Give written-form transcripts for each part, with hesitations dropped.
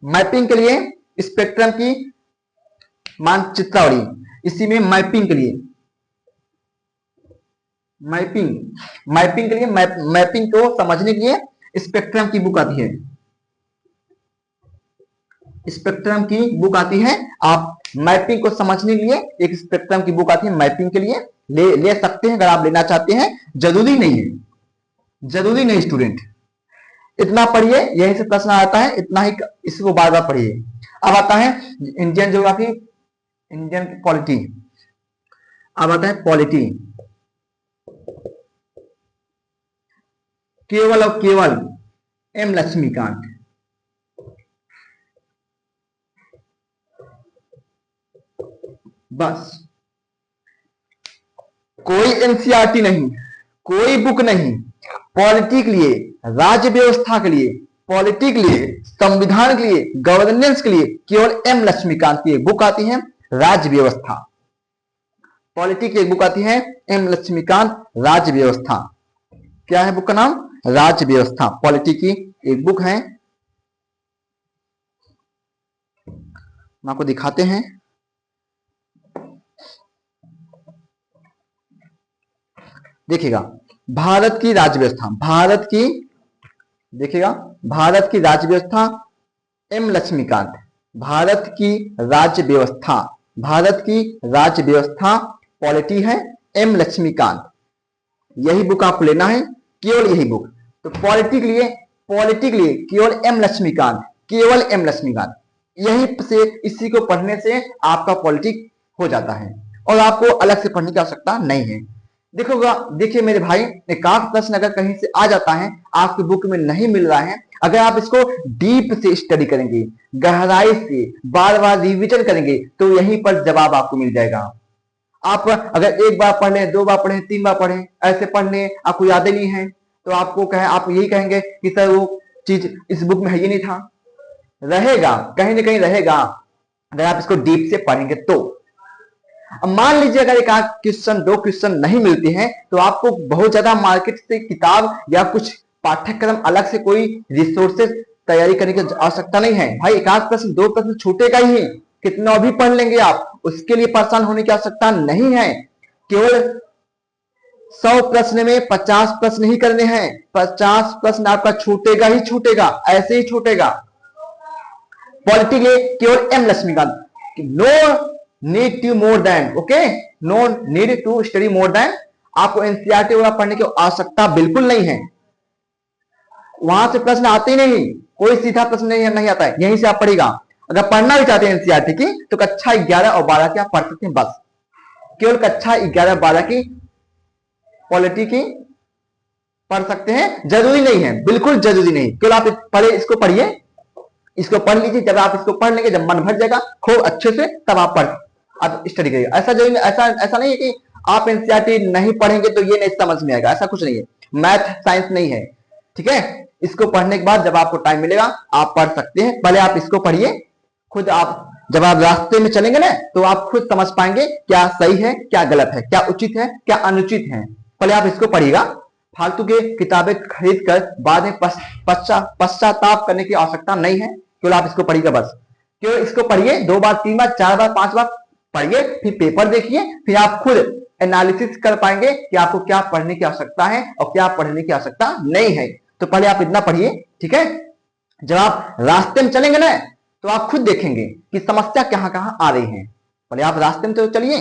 Mapping के लिए spectrum की मानचित्रावली, इसी में मैपिंग के लिए मैपिंग के लिए मैपिंग को समझने के लिए स्पेक्ट्रम की बुक आती है, स्पेक्ट्रम की बुक आती है। आप मैपिंग को समझने के लिए एक स्पेक्ट्रम की बुक आती है, मैपिंग के लिए ले सकते हैं अगर आप लेना चाहते हैं। जरूरी नहीं है, जरूरी नहीं स्टूडेंट, इतना पढ़िए, यहीं से प्रश्न आता है, इतना ही इसको बार बार पढ़िए। अब आता है इंडियन ज्योग्राफी, इंडियन पॉलिटी। अब आता है पॉलिटी, केवल और केवल एम लक्ष्मीकांत। बस, कोई एनसीईआरटी नहीं, कोई बुक नहीं, पॉलिटी के लिए, राज्य व्यवस्था के लिए, पॉलिटी के लिए, संविधान के लिए, गवर्नेंस के लिए केवल एम लक्ष्मीकांत की एक बुक आती है, राज्य व्यवस्था। पॉलिटी की एक बुक आती है एम लक्ष्मीकांत, राज्य व्यवस्था। क्या है बुक का नाम? राज्य व्यवस्था। पॉलिटी की एक बुक है, हम आपको दिखाते हैं। देखिएगा, भारत की राज्य व्यवस्था, भारत की, देखिएगा भारत की राज्य व्यवस्था एम लक्ष्मीकांत, भारत की राज्य व्यवस्था, भारत की राज्य व्यवस्था पॉलिटी है एम लक्ष्मीकांत। यही बुक आपको लेना है, केवल यही बुक। तो पॉलिटी के लिए केवल एम लक्ष्मीकांत, केवल एम लक्ष्मीकांत। यही से, इसी को पढ़ने से आपका पॉलिटिक हो जाता है और आपको अलग से पढ़ने की आवश्यकता नहीं है। देखिए मेरे भाई, एक आध प्रश्न अगर कहीं से आ जाता है, आपकी बुक में नहीं मिल रहा है, अगर आप इसको डीप से स्टडी करेंगे, गहराई से बार बार रिवीजन करेंगे, तो यहीं पर जवाब आपको मिल जाएगा। आप अगर एक बार पढ़ लें, दो बार पढ़ें, तीन बार पढ़ें, ऐसे पढ़ लें, आपको याद नहीं है, तो आपको आप यही कहेंगे कि सर वो चीज इस बुक में है ही नहीं था। रहेगा, कहीं ना कहीं रहेगा, अगर आप इसको डीप से पढ़ेंगे तो। अब मान लीजिए अगर एक आध क्वेश्चन, दो क्वेश्चन नहीं मिलते हैं, तो आपको बहुत ज्यादा मार्केट से किताब या कुछ पाठ्यक्रम अलग से कोई रिसोर्सेज तैयारी करने की आवश्यकता नहीं है। भाई एक आध प्रश्न, दो प्रश्न छूटेगा ही, कितना भी पढ़ लेंगे आप, उसके लिए परेशान होने की आवश्यकता नहीं है। केवल 100 प्रश्न में 50 प्रश्न ही करने हैं, 50 प्रश्न आपका छूटेगा ही छूटेगा, ऐसे ही छूटेगा। पॉलिटी के केवल M Laxmikanth, no need to more than, okay, no need to study more than. आपको एनसीईआरटी वगैरह पढ़ने की आवश्यकता बिल्कुल नहीं है, वहां से प्रश्न आते ही नहीं, कोई सीधा प्रश्न नहीं आता है, यहीं से आप पढ़ेगा। अगर पढ़ना भी चाहते हैं एनसीईआरटी की, तो कक्षा 11 और 12 की आप पढ़ सकते हैं, बस केवल कक्षा 11 12 की पॉलिटी की पढ़ सकते हैं। जरूरी नहीं है, बिल्कुल जरूरी नहीं, केवल आप पढ़े, इसको पढ़िए, इसको पढ़ लीजिए। जब आप इसको पढ़ लेंगे, जब मन भर जाएगा खूब अच्छे से, तब आप स्टडी करिए। ऐसा नहीं है कि आप एनसीईआरटी नहीं पढ़ेंगे तो ये नहीं समझ में आएगा, ऐसा कुछ नहीं है। मैथ साइंस नहीं है, ठीक है। इसको पढ़ने के बाद जब आपको टाइम मिलेगा आप पढ़ सकते हैं। पहले आप इसको पढ़िए खुद, आप जब आप रास्ते में चलेंगे ना, तो आप खुद समझ पाएंगे क्या सही है, क्या गलत है, क्या उचित है, क्या अनुचित है। पहले आप इसको पढ़िएगा, फालतू के किताबें खरीद कर बाद में पश्चाताप करने की आवश्यकता नहीं है। केवल आप इसको पढ़िएगा, बस केवल इसको पढ़िए, 2 बार 3 बार 4 बार 5 बार पढ़िए, फिर पेपर देखिए, फिर आप खुद एनालिसिस कर पाएंगे कि आपको क्या पढ़ने की आवश्यकता है और क्या पढ़ने की आवश्यकता नहीं है। तो पहले आप इतना पढ़िए, ठीक है। जब आप रास्ते में चलेंगे ना, तो आप खुद देखेंगे कि समस्या कहां कहां आ रही है। पहले आप रास्ते में तो चलिए,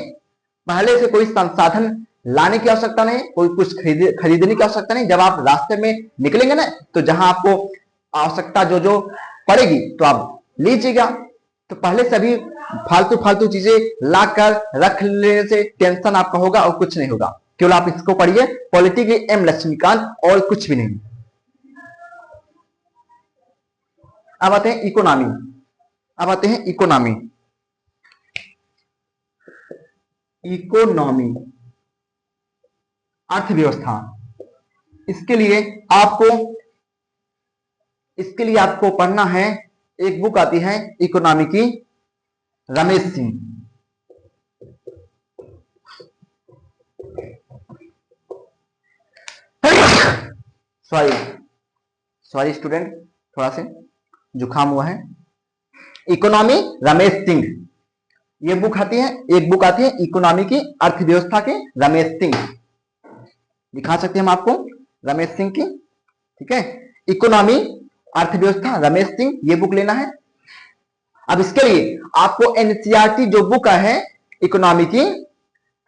पहले से कोई संसाधन लाने की आवश्यकता नहीं, कोई कुछ खरीदने की आवश्यकता नहीं। जब आप रास्ते में निकलेंगे ना, तो जहां आपको आवश्यकता जो पड़ेगी तो आप लीजिएगा। तो पहले से अभी फालतू चीजें लाकर रख लेने से टेंशन आपका होगा और कुछ नहीं होगा। केवल आप इसको पढ़िए, पॉलिटी के एम लक्ष्मीकांत, और कुछ भी नहीं। अब आते हैं इकोनॉमी, अब आते हैं इकोनॉमी। इकोनॉमी अर्थव्यवस्था, इसके लिए आपको पढ़ना है, एक बुक आती है इकोनॉमी की, रमेश सिंह। सॉरी स्टूडेंट, थोड़ा से जुकाम हुआ है, इकोनॉमी रमेश सिंह, ये बुक आती है, एक बुक आती है इकोनॉमी की अर्थव्यवस्था के, रमेश सिंह, दिखा सकते हैं हम आपको, रमेश सिंह की, ठीक है, इकोनॉमी अर्थव्यवस्था रमेश सिंह, ये बुक लेना है। अब इसके लिए आपको एनसीईआरटी जो बुक है इकोनॉमी की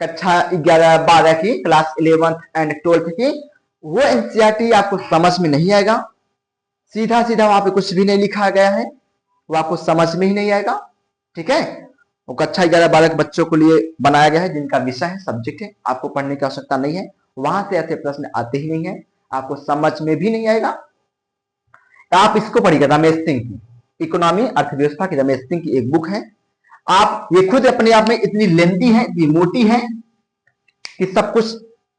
कक्षा 11 12 की, क्लास 11th एंड 12th की, वो एनसीईआरटी आपको समझ में नहीं आएगा, सीधा सीधा वहां पे कुछ भी नहीं लिखा गया है, वो आपको समझ में ही नहीं आएगा, ठीक है। वो कक्षा 11 12 के बच्चों के लिए बनाया गया है, जिनका विषय है, सब्जेक्ट है, आपको पढ़ने की आवश्यकता नहीं है, वहां से ऐसे प्रश्न आते ही नहीं है, आपको समझ में भी नहीं आएगा। आप इसको पढ़िएगा, रमेश सिंह की इकोनॉमी अर्थव्यवस्था की, रमेश सिंह की एक बुक है। आप ये खुद अपने आप में इतनी लेंथी है, इतनी मोटी है कि सब कुछ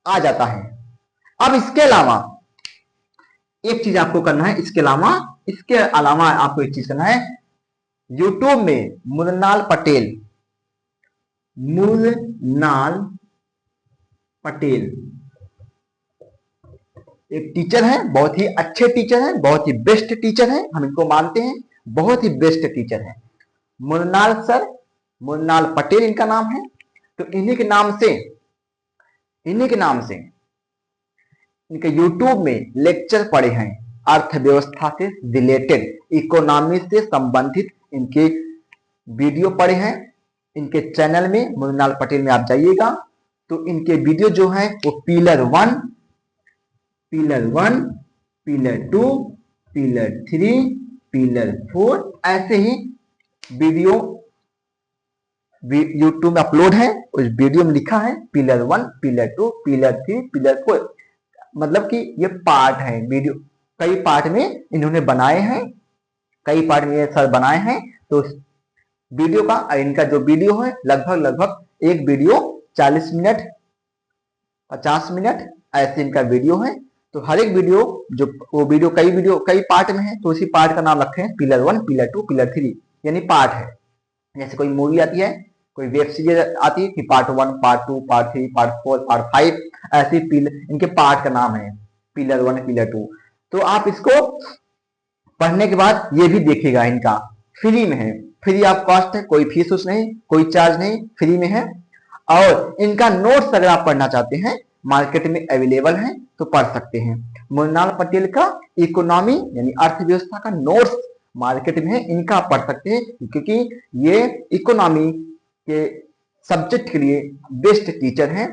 आ जाता है। अब इसके अलावा एक चीज आपको करना है, इसके अलावा आपको एक चीज करना है, यूट्यूब में मुन्नाल पटेल एक टीचर है, बहुत ही अच्छे टीचर हैं, बहुत ही बेस्ट टीचर हैं, हम इनको मानते हैं, बहुत ही बेस्ट टीचर हैं मुन्नाल सर, मुन्नाल पटेल इनका नाम है। तो इन्हीं के नाम से इनके यूट्यूब में लेक्चर पढ़े हैं, अर्थव्यवस्था से रिलेटेड, इकोनॉमी से संबंधित इनके वीडियो पढ़े हैं। इनके चैनल में मुन्नाल पटेल में आप जाइएगा तो इनके वीडियो जो है वो पिलर 1, पिलर 2, पिलर 3, पिलर 4, ऐसे ही वीडियो यूट्यूब में अपलोड है। उस वीडियो में लिखा है पिलर 1, पिलर 2, पिलर 3, पिलर 4, मतलब कि ये पार्ट है, वीडियो कई पार्ट में इन्होंने बनाए हैं, कई पार्ट में ये सर बनाए हैं। तो वीडियो का, इनका जो वीडियो है लगभग एक वीडियो 40 मिनट 50 मिनट ऐसे इनका वीडियो है। तो हर एक वीडियो जो वो वीडियो कई पार्ट में है, तो उसी पार्ट का नाम रखे हैं पिलर 1, पिलर 2, पिलर 3, यानी पार्ट है। जैसे कोई मूवी आती है, कोई वेब सीरीज आती है कि part 1, part 2, part 3, part 4, part 5, ऐसे इनके पार्ट का नाम है पिलर 1, पिलर 2। तो आप इसको पढ़ने के बाद ये भी देखिएगा, इनका फ्री में है, फ्री ऑफ कॉस्ट है, कोई फीस उस नहीं, कोई चार्ज नहीं, फ्री में है। और इनका नोट्स अगर आप पढ़ना चाहते हैं, मार्केट में अवेलेबल है तो पढ़ सकते हैं। मुन्नाल पटेल का इकोनॉमी यानी अर्थव्यवस्था का नोट्स मार्केट में है, इनका आप पढ़ सकते हैं, क्योंकि ये इकोनॉमी के सब्जेक्ट के लिए बेस्ट टीचर हैं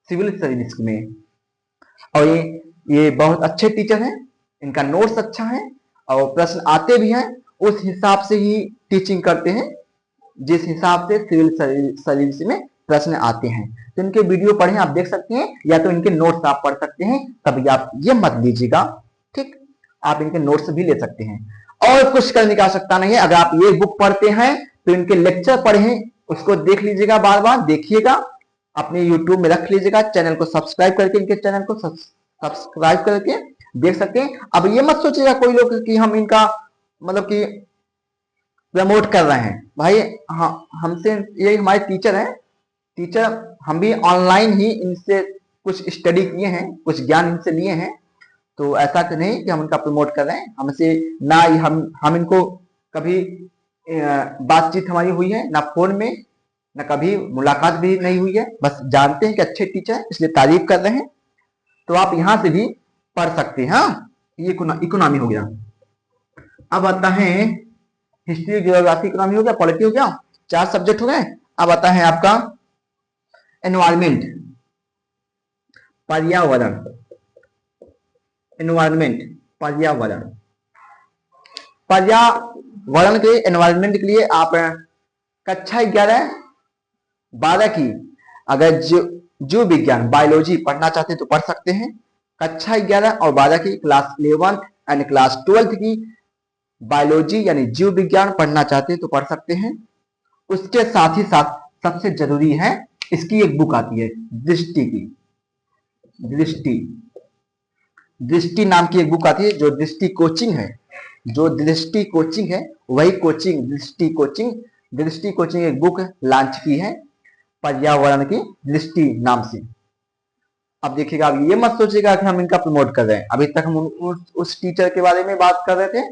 सिविल सर्विस में। और ये बहुत अच्छे टीचर हैं, इनका नोट्स अच्छा है और प्रश्न आते भी हैं, उस हिसाब से ही टीचिंग करते हैं जिस हिसाब से सिविल सर्विस में प्रश्न आते हैं। तो इनके वीडियो पढ़ें, आप देख सकते हैं, या तो इनके नोट्स आप पढ़ सकते हैं, तभी आप ये मत लीजिएगा, ठीक, आप इनके नोट्स भी ले सकते हैं। और कुछ करने की आवश्यकता नहीं है, अगर आप ये बुक पढ़ते हैं तो इनके लेक्चर पढ़ें, उसको देख लीजिएगा, बार बार देखिएगा, अपने यूट्यूब में रख लीजिएगा, चैनल को सब्सक्राइब करके, इनके चैनल को सब्सक्राइब करके देख सकते हैं। अब ये मत सोचिएगा कोई लोग कि हम इनका मतलब कि प्रमोट कर रहे हैं, भाई हाँ, हमसे ये हमारे टीचर हैं, टीचर हम भी ऑनलाइन ही इनसे कुछ स्टडी किए हैं, कुछ ज्ञान इनसे लिए हैं, तो ऐसा तो नहीं कि हम इनका प्रमोट कर रहे हैं, हमसे ना ही हम इनको कभी बातचीत हमारी हुई है ना फोन में, ना कभी मुलाकात भी नहीं हुई है, बस जानते हैं कि अच्छे टीचर हैं इसलिए तारीफ कर रहे हैं। तो आप यहां से भी पढ़ सकते हैं। हाँ, ये इकोनॉमी हो गया। अब आता है हिस्ट्री, ज्योग्राफी, इकोनॉमी हो गया, पॉलिटी हो गया, 4 सब्जेक्ट हो गए। अब आता है आपका एनवायरमेंट, पर्यावरण, एनवायरमेंट, पर्यावरण के एनवायरमेंट के लिए आप कक्षा 11 12 की अगर जीव विज्ञान बायोलॉजी पढ़ना चाहते हैं तो पढ़ सकते हैं। कक्षा 11 और 12 की class 11th and class 12th की बायोलॉजी यानी जीव विज्ञान पढ़ना चाहते हैं तो पढ़ सकते हैं। उसके साथ ही साथ सबसे जरूरी है, इसकी एक बुक आती है दृष्टि की, दृष्टि नाम की एक बुक आती है, जो दृष्टि कोचिंग है, वही कोचिंग दृष्टि कोचिंग एक बुक लॉन्च की है पर्यावरण की दृष्टि नाम से। अब देखिएगा, अब ये मत सोचिएगा कि हम इनका प्रमोट कर रहे हैं, अभी तक हम उस टीचर के बारे में बात कर रहे थे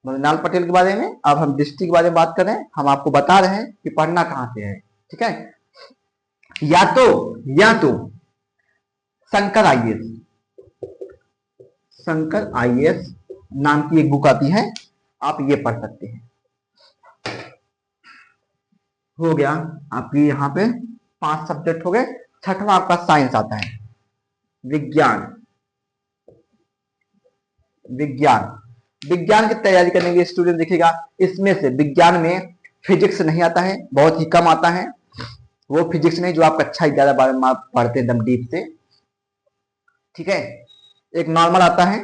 मदनलाल पटेल के बारे में। अब हम दृष्टि के बारे में बात कर रहे हैं, हम आपको बता रहे हैं कि पढ़ना कहां से है, ठीक है। या तो शंकर आईएएस, शंकर आईएएस नाम की एक बुक आती है, आप ये पढ़ सकते हैं। हो गया आपकी यहाँ पे 5 सब्जेक्ट हो गए। छठवां आपका साइंस आता है, विज्ञान। विज्ञान की तैयारी करने के स्टूडेंट देखिएगा, इसमें से विज्ञान में फिजिक्स नहीं आता है, बहुत ही कम आता है। वो फिजिक्स नहीं जो आप कक्षा 11 बार में पढ़ते हैं एकदम डीप से, ठीक है। एक नॉर्मल आता है,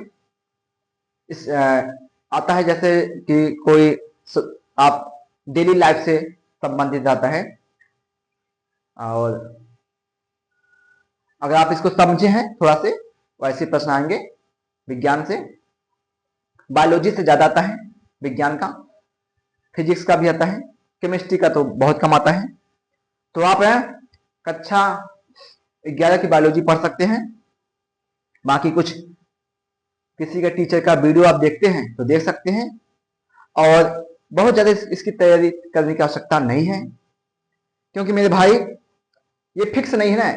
आता है जैसे कि कोई आप डेली लाइफ से संबंधित आता है, और अगर आप इसको समझे हैं थोड़ा से वैसे प्रश्न आएंगे विज्ञान से। बायोलॉजी से ज्यादा आता है विज्ञान का, फिजिक्स का भी आता है, केमिस्ट्री का तो बहुत कम आता है। तो आप कक्षा 11 की बायोलॉजी पढ़ सकते हैं। बाकी कुछ किसी का टीचर का वीडियो आप देखते हैं तो देख सकते हैं, और बहुत ज्यादा इसकी तैयारी करने की आवश्यकता नहीं है, क्योंकि मेरे भाई ये फिक्स नहीं है ना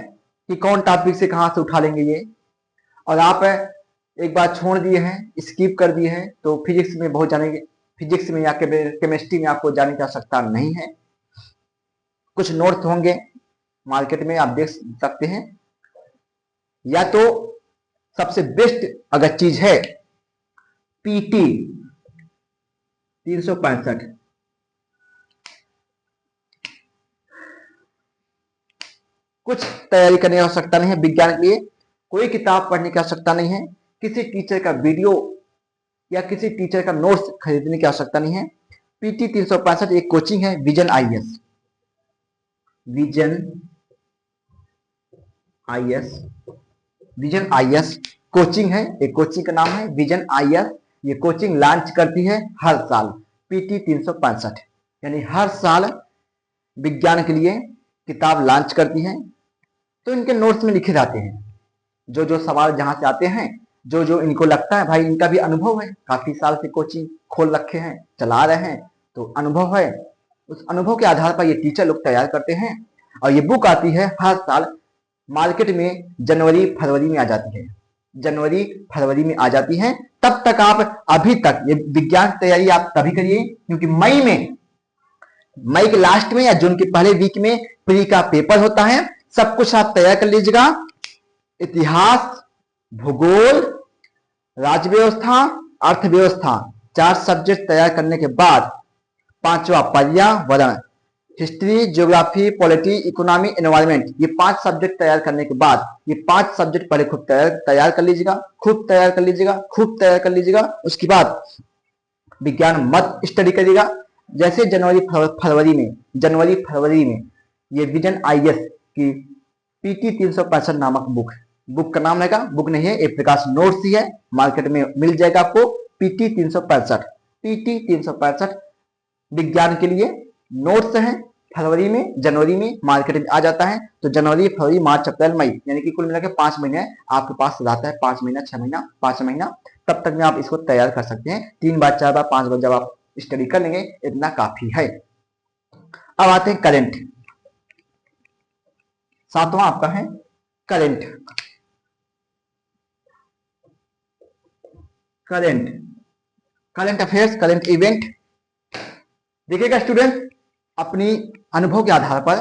कि कौन टॉपिक से कहां से उठा लेंगे ये। और आप एक बार छोड़ दिए हैं, स्किप कर दिए हैं, तो फिजिक्स में बहुत जाने, फिजिक्स में या केमिस्ट्री में आपको जाने की आवश्यकता नहीं है। कुछ नोट्स होंगे मार्केट में, आप देख सकते हैं। या तो सबसे बेस्ट अगर चीज है पीटी 365, कुछ तैयारी करने की आवश्यकता नहीं है विज्ञान के लिए, कोई किताब पढ़ने की आवश्यकता नहीं है, किसी टीचर का वीडियो या किसी टीचर का नोट्स खरीदने की आवश्यकता नहीं है। पीटी 365 एक कोचिंग है, vision IAS, vision IAS coaching है, एक कोचिंग का नाम है विजन आईएएस। ये कोचिंग लॉन्च करती है हर साल पीटी 365, यानी हर साल विज्ञान के लिए किताब लॉन्च करती है। तो इनके नोट्स में लिखे जाते हैं जो जो सवाल जहां से आते हैं, जो जो इनको लगता है, भाई इनका भी अनुभव है, काफी साल से कोचिंग खोल रखे हैं, चला रहे हैं, तो अनुभव है, उस अनुभव के आधार पर ये टीचर लोग तैयार करते हैं। और ये बुक आती है हर साल, मार्केट में जनवरी फरवरी में आ जाती है, जनवरी फरवरी में आ जाती है। तब तक आप अभी तक ये विज्ञान तैयारी आप तभी करिए, क्योंकि मई के लास्ट में या जून के पहले वीक में प्री का पेपर होता है। सब कुछ आप तैयार कर लीजिएगा, इतिहास, भूगोल, राज्य व्यवस्था, अर्थव्यवस्था, 4 सब्जेक्ट तैयार करने के बाद 5वां पर्यावरण, history, geography, polity, economy, environment, ये 5 सब्जेक्ट तैयार करने के बाद, ये 5 सब्जेक्ट पहले खूब तैयार कर लीजिएगा, खूब तैयार कर लीजिएगा। उसके बाद विज्ञान मत स्टडी करिएगा। जैसे जनवरी फरवरी में ये विजन आईएएस की पीटी 365 नामक बुक का नाम रहेगा, बुक नहीं है, एक प्रकार से नोट्स ही है, मार्केट में मिल जाएगा आपको। पीटी 365 विज्ञान के लिए नोट्स हैं। जनवरी में मार्केट में आ जाता है। तो जनवरी, फरवरी, मार्च, अप्रैल, मई, यानी कि कुल मिलाकर 5 महीने आपके पास रहता है, 5 महीना, 6 महीना, 5 महीना, तब तक में आप इसको तैयार कर सकते हैं। 3 बार, 4 बार, 5 बार जब आप स्टडी कर लेंगे, इतना काफी है। अब आते हैं करंट, 7वां आपका है करंट अफेयर्स, करंट इवेंट। देखिएगा स्टूडेंट, अपनी अनुभव के आधार पर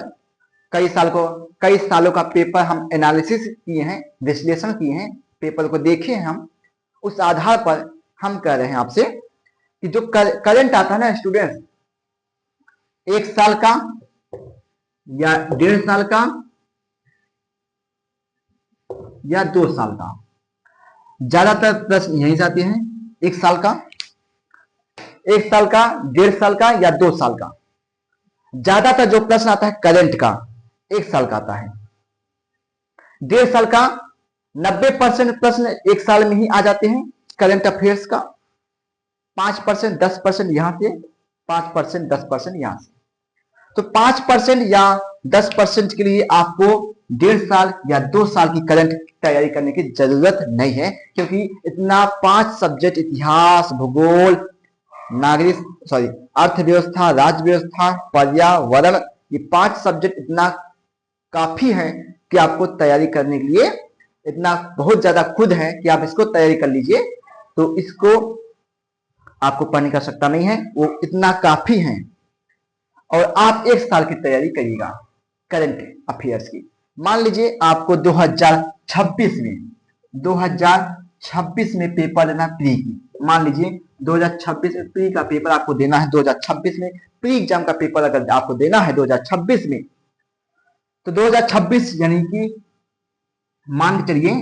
कई सालों का पेपर हम एनालिसिस किए हैं, विश्लेषण किए हैं, पेपर को देखे हैं हम, उस आधार पर हम कह रहे हैं आपसे कि जो करंट आता है ना स्टूडेंट, 1 साल का या 1.5 साल का या 2 साल का, ज्यादातर प्रश्न यहीं से आते हैं। 1 साल का, 1.5 साल का या 2 साल का। ज्यादातर जो प्रश्न आता है करंट का 1 साल का आता है। 1.5 साल का 90% प्रश्न 1 साल में ही आ जाते हैं करंट अफेयर्स का। 5%, 10% यहां से, 5%, 10% यहां से। तो 5% या 10% के लिए आपको 1.5 साल या 2 साल की करंट तैयारी करने की जरूरत नहीं है, क्योंकि इतना 5 सब्जेक्ट, इतिहास, भूगोल, नागरिक सॉरी अर्थव्यवस्था, राज्य व्यवस्था, पर्यावरण, ये 5 सब्जेक्ट इतना काफी है कि आपको तैयारी करने के लिए इतना बहुत ज्यादा खुद है कि आप इसको तैयारी कर लीजिए। तो इसको आपको पढ़ने की आवश्यकता नहीं है, वो इतना काफी है। और आप 1 साल की तैयारी करिएगा करंट अफेयर्स की। मान लीजिए आपको 2026 में पेपर देना प्री की, मान लीजिए 2026 में प्री का पेपर आपको देना है, 2026 में प्री एग्जाम का पेपर अगर आपको देना है 2026 में, तो 2026 यानी कि मान के चलिए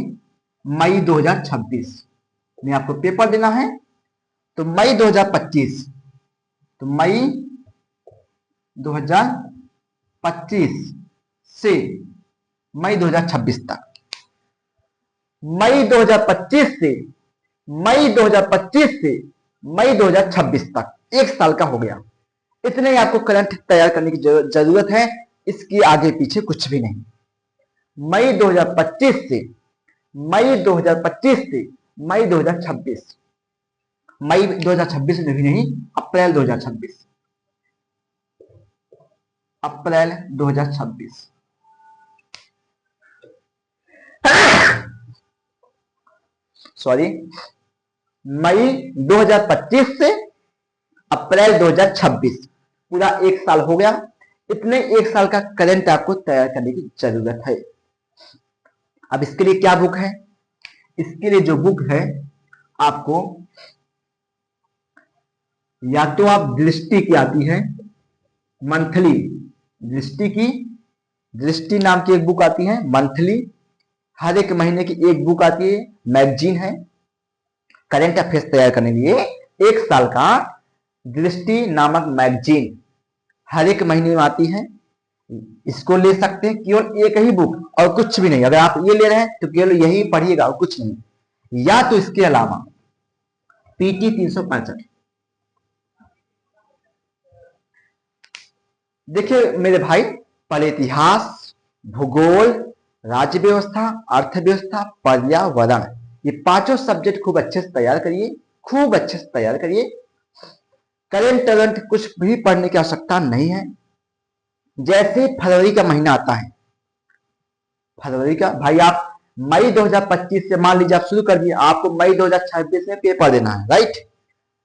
मई 2026 में आपको पेपर देना है। तो मई 2025 से मई 2026 तक, मई 2025 से मई 2026 तक 1 साल का हो गया। इतने ही आपको करंट तैयार करने की जरूरत है, इसके आगे पीछे कुछ भी नहीं। मई 2025 से मई 2026 मई 2026 में भी नहीं, अप्रैल 2026 सॉरी, मई 2025 से अप्रैल 2026 पूरा 1 साल हो गया। इतने 1 साल का करंट आपको तैयार करने की जरूरत है। अब इसके लिए क्या बुक है? इसके लिए जो बुक है आपको, या तो आप दृष्टि की आती है मंथली, दृष्टि नाम की एक बुक आती है मंथली, हर एक महीने की एक बुक आती है, मैगजीन है करंट अफेयर्स तैयार करने के लिए। 1 साल का दृष्टि नामक मैगजीन हर एक महीने में आती है, इसको ले सकते हैं। केवल एक ही बुक और कुछ भी नहीं। अगर आप ये ले रहे हैं तो केवल यही पढ़िएगा और कुछ नहीं। या तो इसके अलावा पीटी 365, देखिए मेरे भाई, पहले इतिहास, भूगोल, राज्य व्यवस्था, अर्थव्यवस्था, पर्यावरण, ये 5 सब्जेक्ट खूब अच्छे से तैयार करिए, खूब अच्छे से तैयार करिए। करंट कुछ भी पढ़ने की आवश्यकता नहीं है। जैसे फरवरी का महीना आता है, फरवरी का भाई आप मई 2025 से मान लीजिए आप शुरू कर दिए, आपको मई 2026 में पेपर देना है, राइट?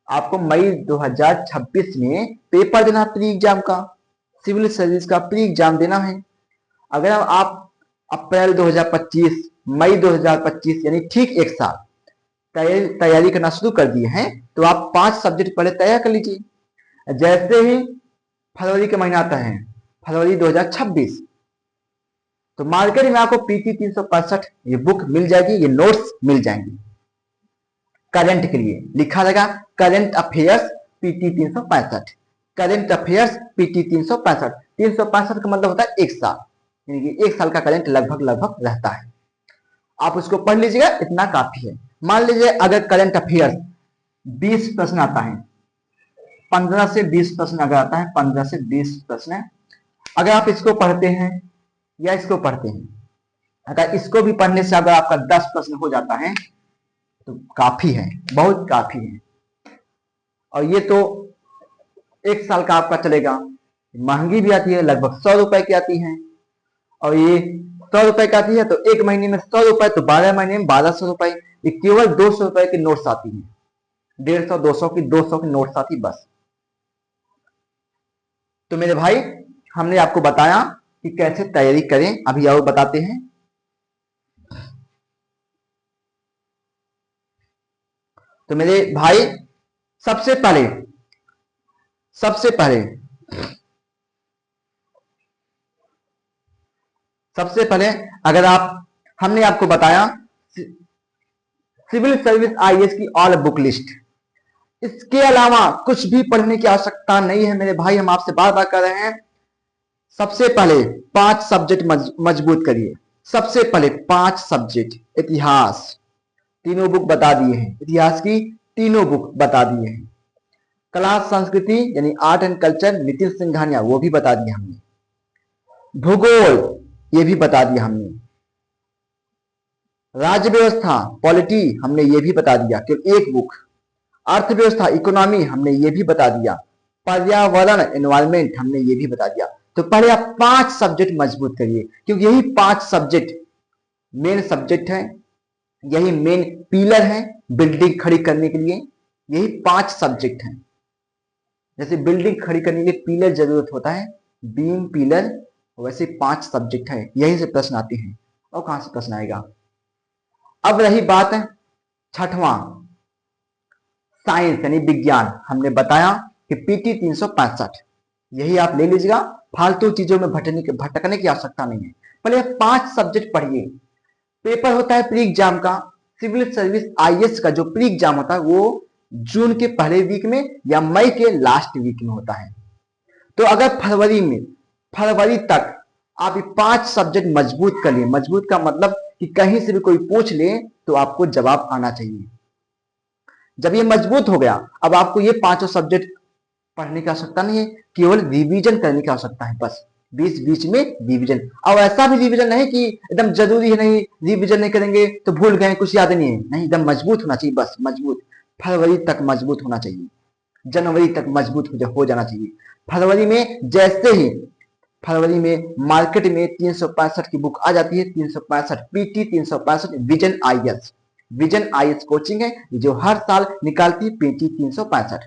आपको मई 2026 में पेपर देना है प्री एग्जाम का, सिविल सर्विस का प्री एग्जाम देना है। अगर आप अप्रैल 2025 मई 2025 यानी ठीक 1 साल तैयारी करना शुरू कर दिए हैं, तो आप 5 सब्जेक्ट पहले तैयार कर लीजिए। जैसे ही फरवरी का महीना आता है, फरवरी 2026, तो मार्केट में आपको पीटी 365 ये बुक मिल जाएगी, ये नोट्स मिल जाएंगे। करंट के लिए लिखा रहेगा current affairs PT 365, current affairs PT 365। 365 का मतलब होता है 1 साल, यानी कि 1 साल का करंट लगभग रहता है। आप उसको पढ़ लीजिएगा, इतना काफी है। मान लीजिए अगर करंट अफेयर्स 20 प्रश्न आता है, 15 से 20 प्रश्न अगर आता है, 15 से 20 प्रश्न, अगर आप इसको पढ़ते हैं या इसको पढ़ते हैं, अगर इसको भी पढ़ने से अगर आपका 10 प्रश्न हो जाता है तो काफी है, बहुत काफी है। और ये तो 1 साल का आपका चलेगा। महंगी भी आती है, लगभग 100 रुपए की आती है। और ये 100 रुपए की आती है तो 1 महीने में 100 रुपए, तो 12 महीने में 1200 रुपए। ये केवल 200 रुपए की नोट्स आती है, 150 200 की नोट्स आती बस। तो मेरे भाई, हमने आपको बताया कि कैसे तैयारी करें, अभी और बताते हैं। तो मेरे भाई, सबसे पहले अगर हमने आपको बताया सिविल सर्विस आईएएस की ऑल बुक लिस्ट, इसके अलावा कुछ भी पढ़ने की आवश्यकता नहीं है मेरे भाई। हम आपसे बार बार कर रहे हैं, सबसे पहले 5 सब्जेक्ट मजबूत करिए। सबसे पहले 5 सब्जेक्ट, इतिहास तीनों बुक बता दिए हैं, इतिहास की तीनों बुक बता दिए हैं। कला संस्कृति यानी art and culture, Nitin Singhania, वो भी बता दिया हमने। भूगोल ये भी बता दिया हमने। राज्य व्यवस्था पॉलिटी हमने ये भी बता दिया कि एक बुक। अर्थव्यवस्था इकोनॉमी हमने ये भी बता दिया, पर्यावरण एनवायरमेंट हमने ये भी बता दिया। तो पहले आप 5 सब्जेक्ट मजबूत करिए, क्योंकि यही 5 सब्जेक्ट मेन सब्जेक्ट है, यही मेन पिलर है बिल्डिंग खड़ी करने के लिए। यही 5 सब्जेक्ट हैं। जैसे बिल्डिंग खड़ी करने के लिए पिलर जरूरत होता है, बीम पिलर, वैसे 5 सब्जेक्ट है, यहीं से प्रश्न आते हैं। और कहां से प्रश्न आएगा। अब रही बात है छठवां, साइंस यानी विज्ञान। हमने बताया कि पीटी 365, यही आप ले लीजिएगा, फालतू चीजों में भटकने की आवश्यकता नहीं है। पहले 5 सब्जेक्ट पढ़िए। पेपर होता है प्री एग्जाम का, सिविल सर्विस आईएएस का जो प्री एग्जाम होता है वो जून के पहले वीक में या मई के लास्ट वीक में होता है। तो अगर फरवरी तक आप ये 5 सब्जेक्ट मजबूत कर लिए, मजबूत का मतलब कि कहीं से भी कोई पूछ ले तो आपको जवाब आना चाहिए। जब ये मजबूत हो गया, अब आपको ये 5 सब्जेक्ट पढ़ने की आवश्यकता नहीं है, केवल रिवीजन करने की आवश्यकता है बस। बीच बीच में रिवीजन। अब ऐसा भी रिवीजन नहीं कि एकदम जरूरी है, नहीं रिवीजन नहीं करेंगे तो भूल गए, कुछ याद नहीं है, नहीं, एकदम मजबूत होना चाहिए बस, मजबूत। फरवरी तक मजबूत होना चाहिए, जनवरी तक मजबूत हो जाना चाहिए। फरवरी में जैसे ही फरवरी में मार्केट में 365 की बुक आ जाती है, 365 PT 365 vision IAS, vision IAS coaching है जो हर साल निकालती है पीटी 365।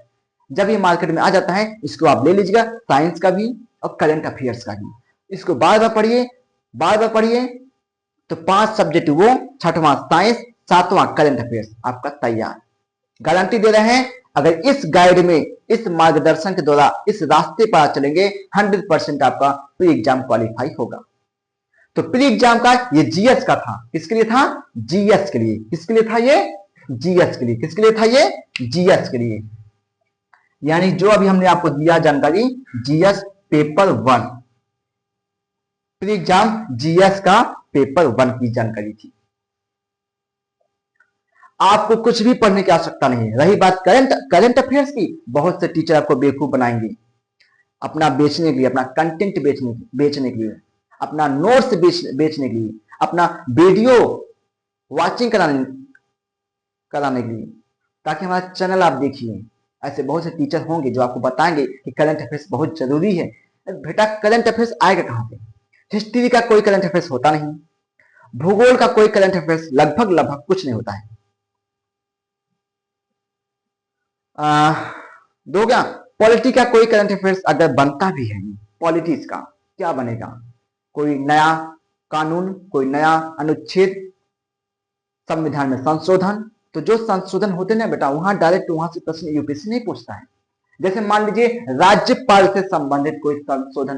जब ये मार्केट में आ जाता है इसको आप ले लीजिएगा, साइंस का भी और करंट अफेयर्स का भी। इसको बार बार पढ़िए। तो 5 सब्जेक्ट वो, छठवां साइंस, 7वां करंट अफेयर्स आपका तैयार। गारंटी दे रहे हैं, अगर इस गाइड में, इस मार्गदर्शन के द्वारा इस रास्ते पर चलेंगे 100% आपका प्री एग्जाम क्वालिफाई होगा। तो प्री एग्जाम का ये जीएस का था, किसके लिए था, जीएस के लिए। किसके लिए था ये, जीएस के लिए। किसके लिए था ये, जीएस के लिए। यानी जो अभी हमने आपको दिया जानकारी, GS paper 1, pre exam GS का पेपर 1 की जानकारी थी। आपको कुछ भी पढ़ने की आवश्यकता नहीं है। रही बात करंट अफेयर्स की, बहुत से टीचर आपको बेवकूफ बनाएंगे अपना बेचने के लिए, अपना कंटेंट बेचने के लिए, अपना नोट्स बेचने के लिए, अपना वीडियो वाचिंग कराने के लिए, ताकि हमारा चैनल आप देखिए। ऐसे बहुत से टीचर होंगे जो आपको बताएंगे कि करंट अफेयर्स बहुत जरूरी है। बेटा करंट अफेयर्स आएगा कहां से, हिस्ट्री का कोई करंट अफेयर्स होता नहीं, भूगोल का कोई करंट अफेयर्स लगभग कुछ नहीं होता है। दो क्या, पॉलिटी का कोई करंट अफेयर्स अगर बनता भी है, पॉलिटिक्स का क्या बनेगा, कोई नया कानून, कोई नया अनुच्छेद, संविधान में संशोधन। तो जो संशोधन होते ना बेटा, वहां डायरेक्ट वहां से प्रश्न यूपीएससी नहीं पूछता है। जैसे मान लीजिए राज्यपाल से संबंधित कोई संशोधन